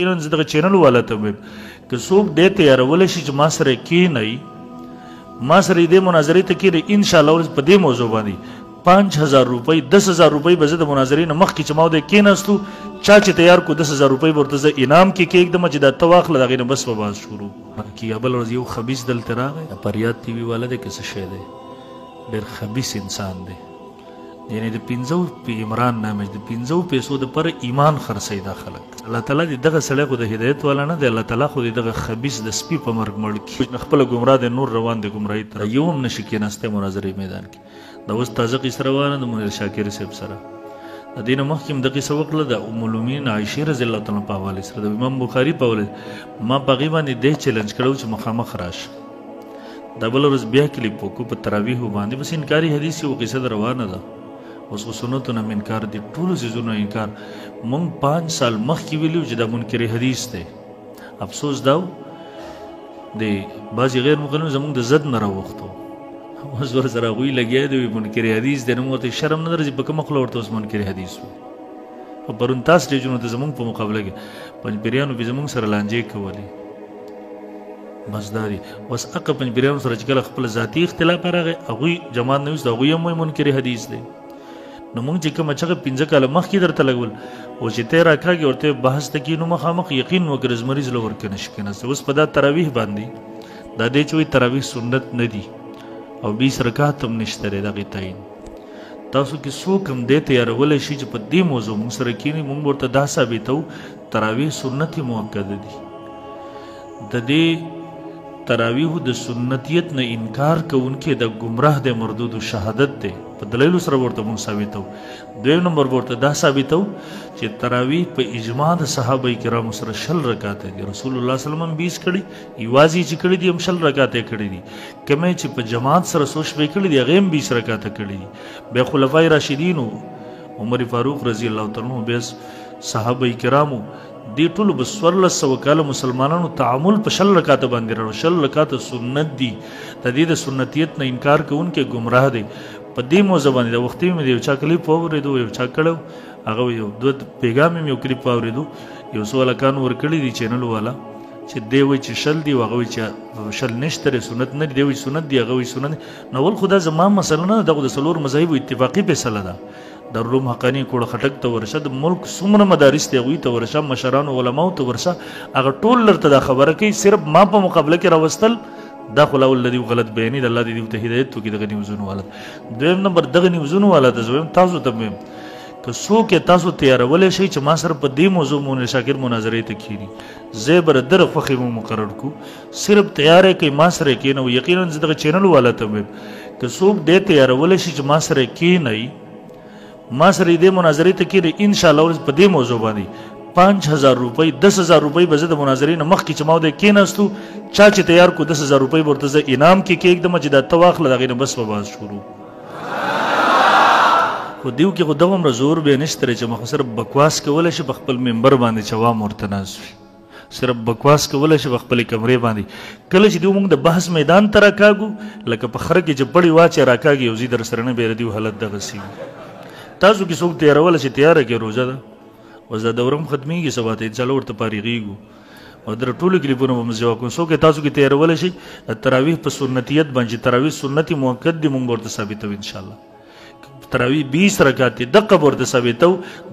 یقینا زه دغه چینل والا ته وایم که څوک دې تیارولی شي چې ما سره کښېنئ ما سره دې مناظرې ته کښېنئ انشاءالله ورځ په دې موضوع باندې 5000 روپۍ 10000 روپۍ به زه د مناظرې نه مخکې چې ما ودې کښېناستو چا چې تیار کو 10000 روپۍ به ورته زه انعام کې کښېږدم چې دا ته واخله د هغې نه بس به بحث شروع کېږي بله ورځ یو خبیث دلته راغی فریاد ټي وي والا دی که څه شی دی ډېر خبیث انسان دی یعنی د 15 عمران نامه د 15 پیسو د پر ایمان خرڅي دا خلک الله تعالی دغه سړی خو د هدایت والا نه دی الله تعالی خو دغه خبيث د سپي په مرګ مړ کی خپل ګمراه د نور روان دی ګمراهي تر یو هم نشي کېناسته مناظره میدان کې دا اوس تازه قصه روانه د منیر شاکر صاحب سره د دین محکم د قصه وکړه د ام المؤمنین عائشه رضی الله تعالی په حواله سره د امام بخاری په حواله ما په غیبه نه د چیلنج کړو چې مخامخ راشه دا بل ورځ بیا کلیپ وکړو په تراویح باندې بس انکاری حدیث او قصه روانه ده اوس سنتو نه انکار دي ټول سيزونو انکار مونږ 5 سال مخکې ویلو چې دا منکر حدیث دی افسوس دا دی بعضی غیر مقلون زمونږ د زد نه راوختو اوس ور سره غوي لګیا دی منکر حدیث دی نو ته شرم نه درځي په کوم خپل ورته اوس منکر حدیث او پرون تاسو د جنونو ته زمونږ په مقابله کې پنځپریانو به زمونږ سره لانجې کولې مزداري اوس اقا پنځپریانو سره چې کله خپل ذاتی اختلاف راغی هغوی جماعت نه وست هغوی هم منکر حدیث دی نو مونږ چې کوم چې 15 کاله مخکې درته لګول او چې ته راکاږي ورته بحث ته کې نو مخامخ یقین وکړ مریض لور کې نشي کنه اوس په دا تراویح باندې دا دې چې تراویح سنت نه دي او 20 رکعات هم نشته لري دغه تعین تاسو کې څوک هم دې تیارول شي چې په دې موضوع موږ سره کې مونږ ورته دا ثابتو تراویح سنت موکد دي د دې تراویح د سنتیت نه انکار کوونکې د گمراه د مردود شهادت دی په دلیل سره ورته مونږ ثابتو دویم نمبر ورته دا ثابتو چې تراویح په اجماع د صحابه کرام سره 10 رکعات دي رسول الله صلی الله علیه وسلم 20 کړي ایوازي چې کړي دي هم 10 رکعات کړي دي کمه چې په جماعت سره سوچ به کړي دي هغه هم 20 رکعات کړي دي به خلفای راشدین عمر فاروق رضی الله تعالی عنہ به صحابه کرامو دی ټول به 1400 کاله مسلمانانو تعامل په 10 رکعات باندې راو 10 رکعات سنت دي تدید سنتیت نه انکار کوونکې گمراه دي په دې موضوع باندې د وختي مې یو چا کلیپ اوریدو یو چا کړو هغه یو دوه پیغام مې یو کلیپ اوریدو یو سوال کان ور کړی دی چینل والا چې دی وای چې شل دی هغه چې شل نشته سنت نه دی وای سنت دی هغه وای سنت نو ول خدا زما مثلا نه دغه د سلور مذاهب اتفاقی فیصله ده د روم حقانی کوړه خټک ته ورشه د ملک څومره مدارس ته وي ته ورشه مشران علماء ته ورشه هغه ټول لرته دا خبره کوي صرف ما په مقابله کې راوستل دا خو لاول الذي غلط بیانې د الله دې ته هدایت تو کې دغه نیوزونو والا دویم نمبر دغه نیوزونو والا د زویم تاسو ته مې که څوک تاسو تیارول شي چې ما سره په دې موضوع مونږ شاکر مناظرې ته کیږي زیبر در فخر مقرر کو صرف تیار کې ما سره کې نو یقینا دغه چینل والا ته مې که څوک دې تیارول شي چې ما سره کې نه ما سره دې مناظرې ته کېږي ان شاء الله په دې موضوع باندې 5000 روپۍ 10000 روپۍ به زه د مناظرې نه مخکې چې ما ودې کېناستو چا چې تیار کو 10000 روپۍ به ورته زه انعام کې کېږدم چې دا ته واخله د هغې نه بس به بحث شروع خو دیو کې خو دومره زور بیا نشته چې مخ صرف بکواس کولی شي په خپل ممبر باندې چې عوام ورته ناست وي صرف بکواس کولی شي په خپلې کمرې باندې کله چې دیو موږ د بحث میدان ته راکاږو لکه په خره کې چې پړې واچې راکاږي یو ځي در سره نه بیا دیو حالت دغسې تاسو کې څوک تیاروله چې تیاره کې روژه ده اوس دا دوره هم ختمېږي سبا ته انشاءالله ورته فارغېږو او در ټولو کلیپونو به مو جواب کوم څوک تاسو کې تیارولی شي د تراویح په سنتیت باندې تراویح سنت موکد دي مونږ ورته ثابتو انشاءالله تراویح 20 رکعات دي دقه ورته ثابتو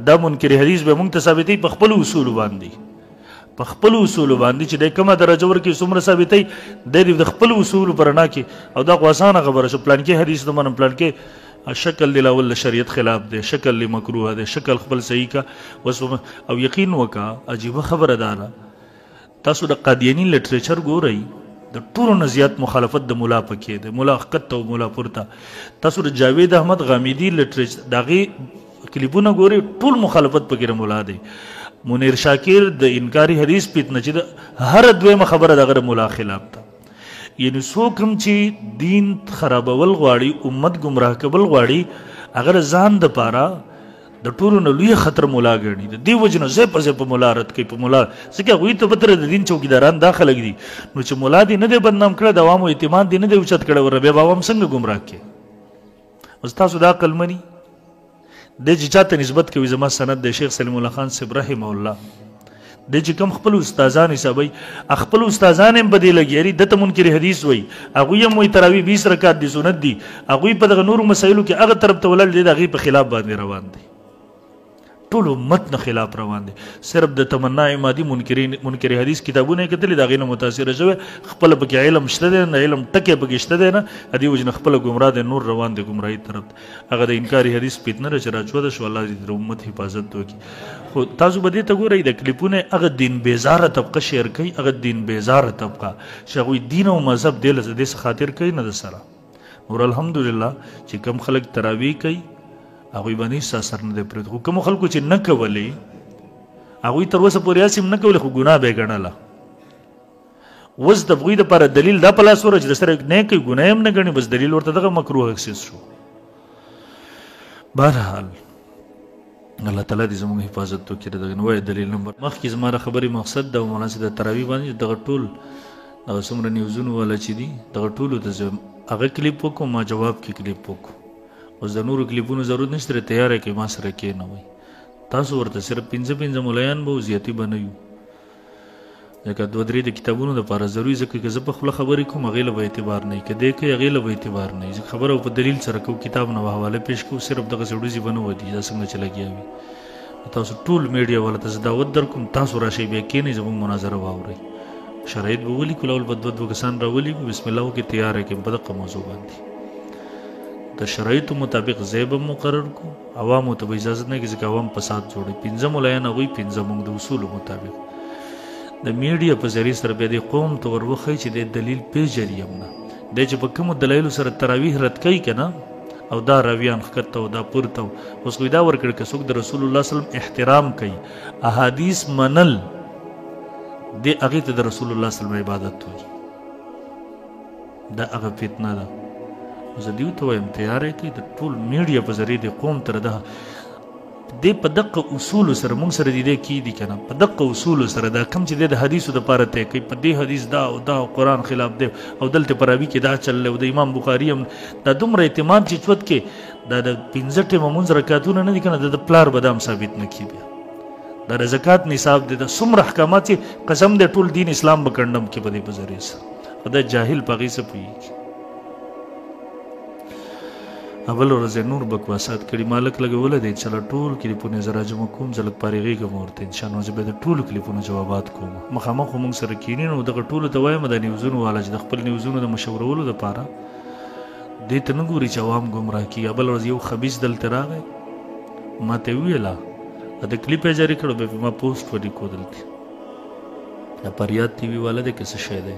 دا منکر حدیث به مونږ ته ثابتوي په خپلو اصولو باندې په خپلو اصولو باندې چې دی کومه درجه ورکړي څومره ثابتوي د خپلو اصولو په رڼا کې او دا خو اسانه خبره شو پلانکې حدیث د منم پلانکې شکل دی لاول شریعت خلاف دی شکل لی مکروه دی شکل خپل صحیح کا او یقین وکا عجیبه خبره ده تاسو د قادیانی لټریچر ګورئ د ټولو نه زیات مخالفت د مولا پکې دی مولا حقت او مولا پورته تاسو د جاوید احمد غامیدی لټریچر دغه کلیپونه ګورئ ټول مخالفت پکې مولا دی منیر شاکر د انکاری حدیث پیتنه چې هر دویمه خبره دغه مولا خلاف ده یعنی څوک هم چې دین خرابول غواړي امت گمراه کول غواړي اگر ځان د پاره د ټولو نه لوی خطر مولا ګڼي د دې وجه نه زه په مولا رد کوي په مولا ځکه هغوی ته به تر د دین چوکیداران دا خلک دي نو چې مولا دې نه دی بدنام کړی د عوامو اعتماد دې نه دی اوچت کړی ور بیا به عوام څنګه ګمراه کړي اوس تاسو دا عقل مني د چې چاته نسبت کوي زما سند د شیخ سلیم الله خان صاحب رحمه الله د چې کوم خپل استادان حسابي خپل استادان هم بدې لګي یاري دته منکر حدیث وای هغه هم وای تراوی 20 رکعات دي سنت دي هغه په دغه نور مسایلو کې هغه طرف ته ولل دي هغه په خلاف باندې روان دي ټول امت نه خلاف روان دي صرف د تمنا مادي منکر حدیث کتابونه کتل دا غینه متاثر شوی خپل په علم شته نه علم ټکه په شته نه ادي وجنه خپل گمراه دي نور روان دي گمراهي طرف هغه د انکار حدیث پیتنه راچو د شو الله دې د امت حفاظت وکړي خو تاسو به دې ته ګورئ د کلیپونه هغه دین بیزاره طبقه شیر کوي هغه دین بیزاره طبقه شغوی دین او مذهب دل ز دې خاطر کوي نه د سره اور الحمدلله چې کم خلک تراوی کوي هغه باندې ساسر نه پرد خو کوم خلکو چې نه کولی هغه تر اوسه پورې اسیم نه کولی خو ګناه به ګڼله وز د بغوی د پر دلیل دا پلاس ور چې سره نه کوي ګناه هم نه ګڼي بس دلیل ورته دغه مکروه اکسس شو بهرحال الله تعالی دې زموږ حفاظت وکړي دغه نوې دلیل نمبر مخکې زموږ خبرې مقصد د مناسب د تراوی باندې دغه ټول دغه څومره نیوزونه ولا چې دي دغه ټول د هغه کلیپ وکړو ما جواب کې کلیپ وکړو اوس د نورو کلیپونو ضرورت نشته تیار کې ما سره کې نه وای تاسو ورته صرف 15 ملایان به زیاتی بنوي ځکه دوه درې د کتابونو لپاره ضروري ځکه چې زه په خپل خبرې کوم هغې له به اعتبار نه کده کې هغې له به اعتبار نه ځکه خبره په دلیل سره کو کتاب نه حواله پیش کو صرف دغه سړوزي بنو ودی دا څنګه چې لګیا وي تاسو ټول میډیا ولا تاسو دعوت در کوم تاسو راشي به کې نه زموږ مناظره واوري شرایط به ولي کول بدبد وکسان راولي بسم الله کې تیار کې په دغه موضوع باندې د شرایطو مطابق زیب مقرر کو عوامو ته اجازه نه کیږي چې عوام فساد جوړي 15 ملایان غوي 15 موږ د اصول مطابق د میډیا په ذریعہ سره به د قوم ته ورخی چې د دلیل پیژني نه د چې په کوم دلایل سره تراویح رد کوي کنه او دا راویان خکته او دا پورته اوس خو دا ورکړ که څوک د رسول الله صلی الله علیه وسلم احترام کوي احادیث منل د هغه ته د رسول الله صلی الله علیه وسلم عبادت وي دا هغه فتنه ده زه دیو ته وایم تیارې کې د ټول میډیا په ذریعه د قوم تر ده د په دقه اصول سره مونږ سره دې کې دي کنه په دقه اصول سره دا کم چې د حدیثو د پاره ته کوي په دې حدیث دا او دا قرآن خلاف دی او دلته پراوی کې دا چل او د امام بخاری هم دا دومره اعتماد چې چوت کې دا د 15 ټیمه مونږ رکعاتونه نه دي کنه د پلار بدام ثابت نه کیږي دا زکات نصاب دي د څومره احکامات قسم د ټول دین اسلام بکندم کې په دې په ذریعه سره خدای جاهل پغی څه پوي اول ورځ نور بکواسات کړي مالک لګول دي چې ټول کلیپونه زرا جمع کوم زلک پاريږي کوم ورته ان شاء الله زه به د ټول کلیپونو جوابات کوم مخامخ موږ سره کینې نو دغه ټول ته وایم د نیوزونو والا چې د خپل نیوزونو د مشورولو لپاره دې ته نه ګوري چې عوام گمراه کی اول ورځ یو خبيث دلته راغی ماته ویلا د کلیپ جاری کړو به ما پوسټ وډی کو دلته د پریاد ټي وی والا د کیسه شه ده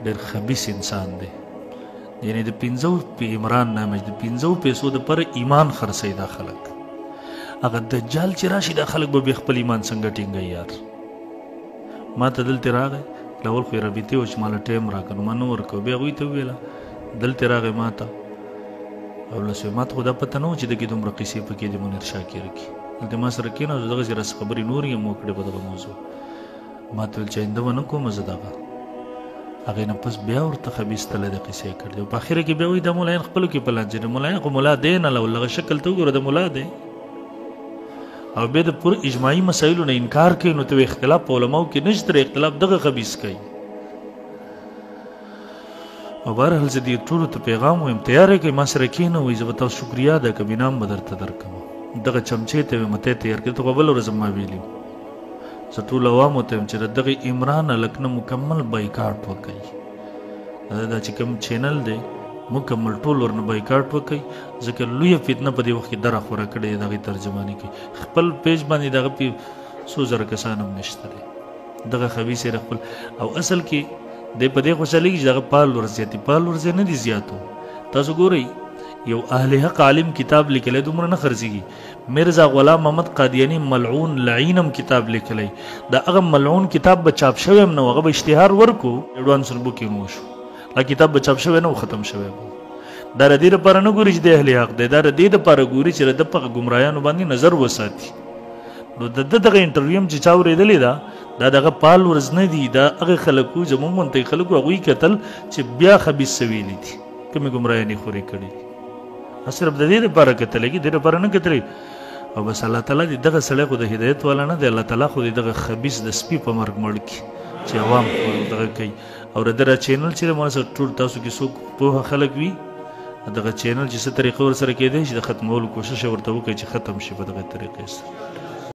ډېر خبيث انسان دی یعنی د 15 په عمران نامه د 15 پیسو د پر ایمان خرڅي دا خلک اگر دجال چې راشي دا خلک به خپل ایمان څنګه ټینګي یار ما ته دلته راغی لول خو ربيته او شمال ټیم راکنو منو ورکو به وي ته ویلا دلته راغی ما ته او لسه ما ته دا پته نو چې د کې دومره قصې پکې د منیر شاکر کی د ما سره کې نو دغه زیرس خبري نور یې مو کړې په دغه موضوع ما ته چې انده ونه کوم زداغه هغه نه پس بیا ورته خبيث تل د قصې کړ دی په اخر کې بیا وي د مولایان خپل کې پلان مولایان خو مولا دین له لغه شکل ته ګوره د مولا دی او به د پر اجماعي مسایلو نه انکار کوي نو ته اختلاف علماء کې نشته اختلاف دغه خبيث کوي او بهرحال زه دې ټول ته پیغام وایم تیار کې ما سره کینه وي زه تاسو شکریا ده کبي نام بدرته درکم دغه چمچې ته مته تیار کړ ته قبل ورځم ما ویلی ټول عوامو ته چې دغه عمران لکنه مکمل بایکاټ وکړي دا چې کوم چینل دی مکمل ټول ورنه بایکاټ وکړي ځکه لوی فتنه په دې وخت کې دره خوره کړي دغه ترجمانی کوي خپل پیج باندې دغه په 100 کسان هم نشته دی دغه خبيث خپل او اصل کې د په دې خوشالي چې دغه پال ورزياتي نه دي زیاتو تاسو ګورئ یو اهل حق عالم کتاب لیکلی دومره نه خرڅیږي مرزا غلام محمد قادیانی ملعون لعینم کتاب لیکلی دا هغه ملعون کتاب به چاپ شوی هم نه هغه به اشتهار ورکو ایډوانس بوکینګ وشو دا کتاب به چاپ شوی نه ختم شوی دا ردی لپاره نه ګوري چې د اهل حق دی دا ردی لپاره ګوري چې د په ګمراهانو باندې نظر وساتي نو دغه انټرویو چې چا اورېدلې دا دغه پال ورځ نه دی دا هغه خلکو زموږ منطقي خلکو هغوی کتل چې بیا خبیث سویلی دي کومې ګمراهانې خورې کړي صرف د دې لپاره کتلې کې د لپاره نه کتلې او بس الله تعالی دې دغه سړی خو د هدایت والا نه دی الله تعالی خو دې دغه خبیث د سپي په مرګ مړ کړي چې عوام دغه کوي او دغه چینل چې ما سره ټول تاسو کې څوک پوهه خلک وي دغه چینل چې څه طریقه ور سره کېدای شي د ختمولو کوشش ورته وکړي چې ختم شي په دغه طریقې سره